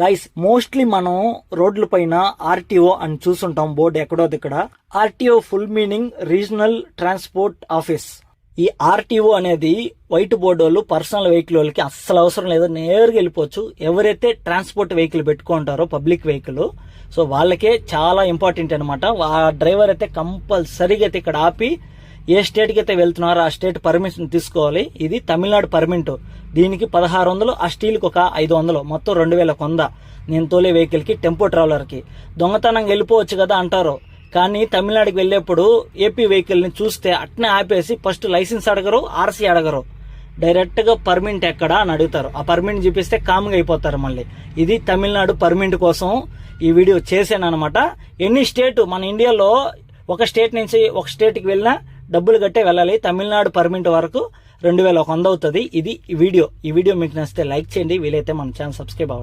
Guys mostly మనం రోడ్ల పైన ఆర్టీఓ అని చూసుంటాం బోర్డు ఎక్కడో ఇక్కడ. RTO full meaning regional transport office. ఈ ఆర్టీఓ అనేది వైట్ బోర్డు వాళ్ళు పర్సనల్ వెహికల్ వాళ్ళకి అస్సలు అవసరం లేదు, నేరుగా వెళ్ళిపోవచ్చు. ఎవరైతే ట్రాన్స్పోర్ట్ వెహికల్ పెట్టుకుంటారో పబ్లిక్ వెహికల్, సో వాళ్ళకే చాలా ఇంపార్టెంట్ అనమాట. ఆ డ్రైవర్ అయితే కంపల్సరీగా అయితే ఇక్కడ ఆపి ఏ స్టేట్కి అయితే వెళ్తున్నారో ఆ స్టేట్ పర్మిషన్ తీసుకోవాలి. ఇది తమిళనాడు పర్మిట్. దీనికి 1600, ఆ స్టీల్కి ఒక 500, మొత్తం 2100 నేను తోలే వెహికల్కి, టెంపో ట్రావెలర్కి. దొంగతనంగా వెళ్ళిపోవచ్చు కదా అంటారు, కానీ తమిళనాడుకి వెళ్ళేప్పుడు ఏపీ వెహికల్ని చూస్తే అట్నే ఆపేసి ఫస్ట్ లైసెన్స్ అడగరు, ఆర్సీ అడగరు, డైరెక్ట్గా పర్మిట్ ఎక్కడా అని అడుగుతారు. ఆ పర్మిట్ చూపిస్తే కామ్గా అయిపోతారు మళ్ళీ. ఇది తమిళనాడు పర్మిట్ కోసం ఈ వీడియో చేశాను అనమాట. ఎన్ని స్టేట్ మన ఇండియాలో ఒక స్టేట్ నుంచి ఒక స్టేట్కి వెళ్ళినా డబ్బులు కట్టే వెళ్ళాలి. తమిళనాడు పర్మిట్ వరకు 2100 అవుతుంది. ఇది ఈ వీడియో మీకు నచ్చితే లైక్ చేయండి, వీలైతే మన ఛానల్ సబ్స్క్రైబ్ అవ్వండి.